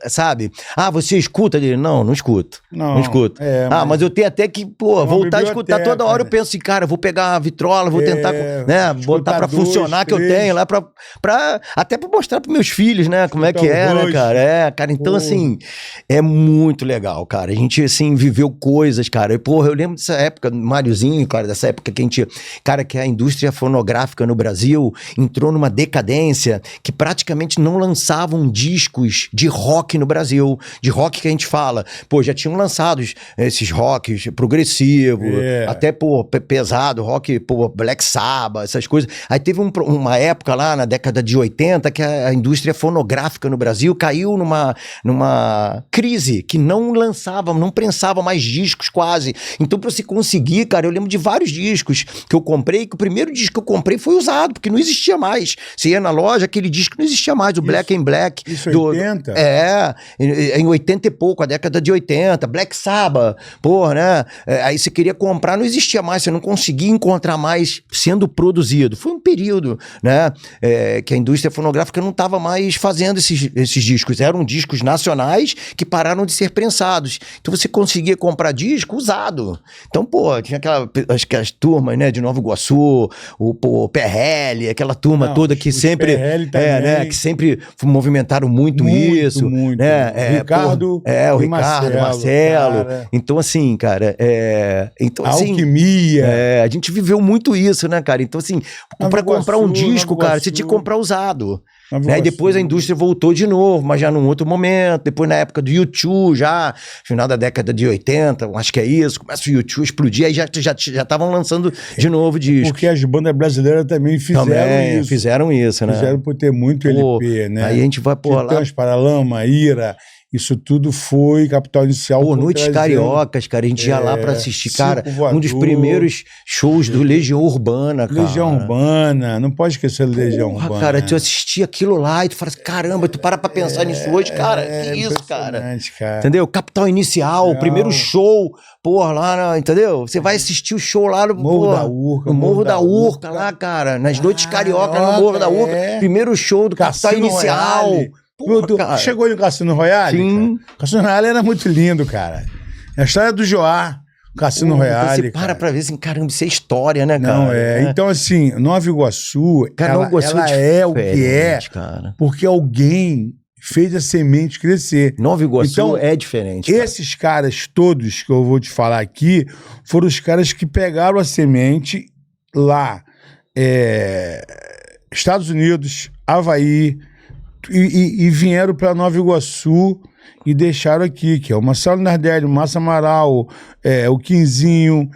sabe? Ah, você escuta? Não escuto. Não escuto. Mas eu tenho até que, voltar a escutar toda hora. Eu penso assim, cara, vou pegar a vitrola, vou tentar, botar pra funcionar, que eu tenho lá até pra mostrar pros meus filhos, né, como é que é, né, cara? Cara, então, assim, é muito legal, cara. A gente, assim, viveu coisas, cara. Eu lembro dessa época, Máriozinho, cara, dessa época que a gente, cara, que a indústria fonográfica no Brasil entrou numa decadência que praticamente não lançavam discos de rock no Brasil, de rock que a gente fala, já tinham lançado esses rocks progressivo, até, pesado, rock, Black Sabbath, essas coisas. Aí teve uma época lá na década de 80 que a indústria fonográfica no Brasil caiu numa crise, que não prensava mais discos quase. Então, pra você conseguir, cara, eu lembro de vários discos que eu comprei, que o primeiro disco que eu comprei foi usado, porque não existia mais. Você ia na loja, aquele disco não existia mais, o Black and Black. Isso, 80? Em 80 e pouco, a década de 80, Black Sabbath, né? Aí você queria comprar, não existia mais, você não conseguia encontrar mais sendo produzido. Foi um período, né, que a indústria fonográfica não estava mais fazendo esses discos. Eram discos nacionais que pararam de ser prensados. Então você conseguia comprar disco usado. Então, tinha aquelas turmas, né, de Nova Iguaçu, o PRL, aquela turma toda que sempre, né, que sempre movimentaram muito isso. Muito. Né? Ricardo, o Ricardo, Marcelo. Cara. Então, assim, cara, então, assim, alquimia. A gente viveu muito isso, né, cara? Então, assim, para comprar um disco, cara, você tinha que comprar usado. Né? E depois a indústria voltou de novo, mas já num outro momento. Depois, na época do U2, já final da década de 80, acho que é isso, começa o U2 a explodir, aí já estavam lançando de novo discos. Porque as bandas brasileiras também fizeram isso, né? Fizeram por ter muito LP, né? Aí a gente vai lá. Titãs, Paralama, Ira, isso tudo foi Capital Inicial. Noites Cariocas, cara, a gente ia lá pra assistir, cara, um dos primeiros shows do Legião Urbana, cara. Legião Urbana, não pode esquecer do Legião Urbana. Cara, tu assistia aquilo lá e tu fala assim, caramba, tu para pra pensar nisso hoje, cara, que isso, cara? Entendeu? Capital Inicial, o primeiro show, lá, entendeu? Você vai assistir o show lá no Morro da Urca, lá, cara, nas Noites Cariocas, no Morro da Urca, primeiro show do Capital Inicial. Chegou no Cassino Royale? Sim. O Cassino Royale era muito lindo, cara. A história do Joá, o Cassino Royale. Você pra ver assim, caramba, isso é história, né, cara? Não, Então, assim, Nova Iguaçu, ela é o que é, cara, porque alguém fez a semente crescer. Nova Iguaçu é diferente. Cara. Esses caras todos que eu vou te falar aqui foram os caras que pegaram a semente lá, Estados Unidos, Havaí, e vieram para Nova Iguaçu e deixaram aqui, que é o Marcelo Nardelli, o Márcio Amaral, o Quinzinho,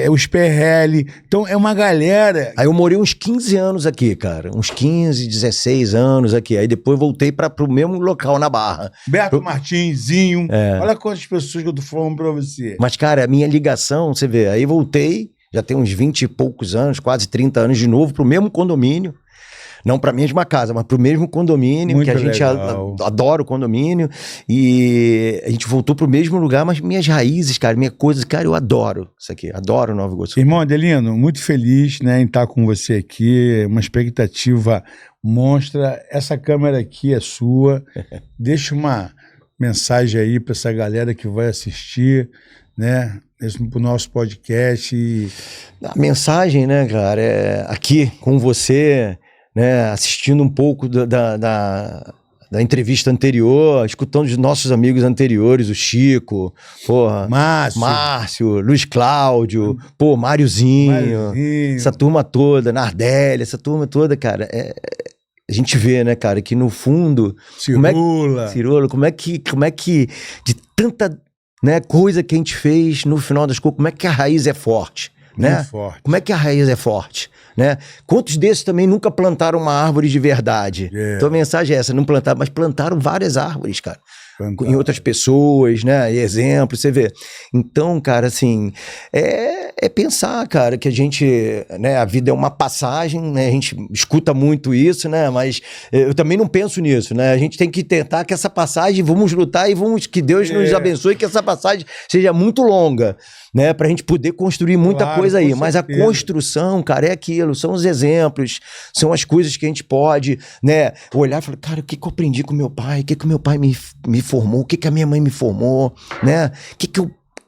o Sperrelli. Então é uma galera... Aí eu morei uns 15 anos aqui, cara. Uns 15, 16 anos aqui. Aí depois voltei para o mesmo local na Barra. Beto Martinzinho. Olha quantas pessoas que eu tô falando para você. Mas, cara, a minha ligação, você vê, aí voltei, já tem uns 20 e poucos anos, quase 30 anos de novo, para o mesmo condomínio. Não para a mesma casa, mas para o mesmo condomínio, muito que a gente adora o condomínio, e a gente voltou para o mesmo lugar, mas minhas raízes, cara, minha coisa, cara, eu adoro isso aqui, adoro Nova Iguaçu. Irmão Adelino, muito feliz, né, em estar com você aqui, uma expectativa monstra. Essa câmera aqui é sua, deixa uma mensagem aí para essa galera que vai assistir, né, para o nosso podcast. A mensagem, né, cara, é aqui com você, né, assistindo um pouco da entrevista anterior, escutando os nossos amigos anteriores, o Chico, porra, Márcio, Luiz Cláudio, pô, Máriozinho, essa turma toda, Nardelli, essa turma toda, cara, a gente vê, né, cara, que no fundo... Cirula, como é que de tanta, né, coisa que a gente fez, no final das contas, como é que a raiz é forte, né? Forte. Como é que a raiz é forte, né? Quantos desses também nunca plantaram uma árvore de verdade? Então a mensagem é essa, não plantaram, mas plantaram várias árvores, cara. Em outras pessoas, né? Exemplos, você vê. Então, cara, assim, é pensar, cara, que a gente, né? A vida é uma passagem, né? A gente escuta muito isso, né? Mas eu também não penso nisso, né? A gente tem que tentar que essa passagem, vamos lutar e que Deus nos abençoe, que essa passagem seja muito longa, né? Pra gente poder construir muita coisa aí. Mas a construção, cara, é aquilo, são os exemplos, são as coisas que a gente pode, né? Olhar e falar, cara, o que eu aprendi com meu pai? O que meu pai me formou? O que a minha mãe me formou? Né?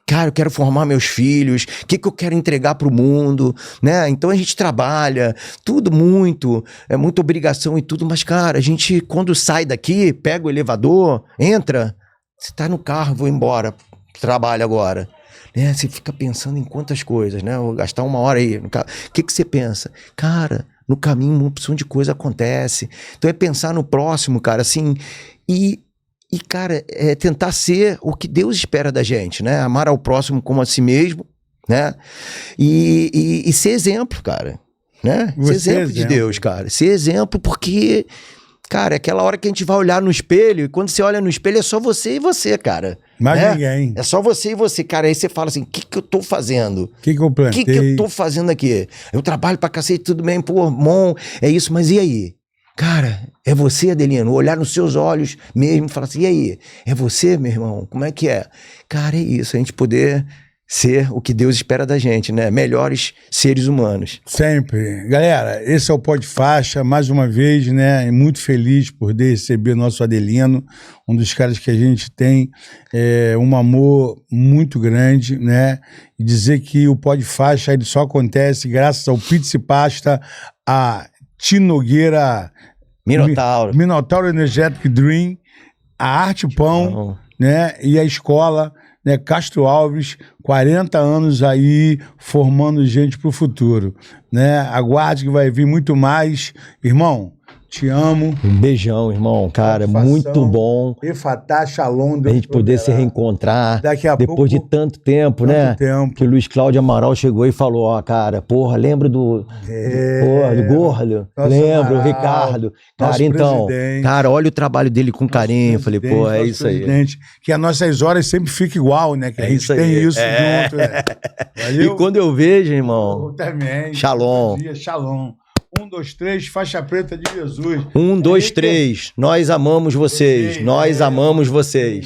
Cara, eu quero formar meus filhos, o que eu quero entregar pro mundo, né? Então a gente trabalha, tudo muito, é muita obrigação e tudo, mas, cara, a gente, quando sai daqui, pega o elevador, entra, você tá no carro, vou embora, trabalho agora. Né? Você fica pensando em quantas coisas, né? Vou gastar uma hora aí. O que você pensa? Cara, no caminho uma opção de coisa acontece. Então é pensar no próximo, cara, assim, e cara, é tentar ser o que Deus espera da gente, né? Amar ao próximo como a si mesmo, né? E ser exemplo, cara, né? Ser exemplo de Deus, cara. Ser exemplo porque, cara, é aquela hora que a gente vai olhar no espelho, e quando você olha no espelho é só você e você, cara. Mais né? ninguém. É só você e você, cara. Aí você fala assim, o que eu tô fazendo? O que eu plantei? O que eu tô fazendo aqui? Eu trabalho pra cacete, tudo bem, pô, bom, é isso, mas e aí? Cara, é você, Adelino, olhar nos seus olhos mesmo e falar assim, e aí? É você, meu irmão? Como é que é? Cara, é isso, a gente poder ser o que Deus espera da gente, né? Melhores seres humanos. Sempre. Galera, esse é o Pó de Faixa, mais uma vez, né? Muito feliz por receber nosso Adelino, um dos caras que a gente tem um amor muito grande, né? E dizer que o Pó de Faixa ele só acontece graças ao Pizza e Pasta, a Tinogueira... Minotauro Energetic Dream, a Arte Pão, né? E a escola... Né, Castro Alves, 40 anos aí formando gente pro futuro, né? Aguarde que vai vir muito mais. Irmão, te amo. Um beijão, irmão, cara, muito bom. Efatá, Shalom. A gente poder se reencontrar daqui a depois pouco, de tanto tempo, né? Que o Luiz Cláudio Amaral chegou e falou, ó, cara, porra, lembro do Gordo, lembro, o Ricardo. Cara, então, cara, olha o trabalho dele com carinho. Falei, pô, é isso aí. Que as nossas horas sempre fica igual, né? Que a gente tem isso junto. Né? E quando eu vejo, irmão, eu também. Shalom. Shalom. 1, 2, 3, faixa preta de Jesus. 1, 2, 3. Nós amamos vocês. Nós amamos vocês.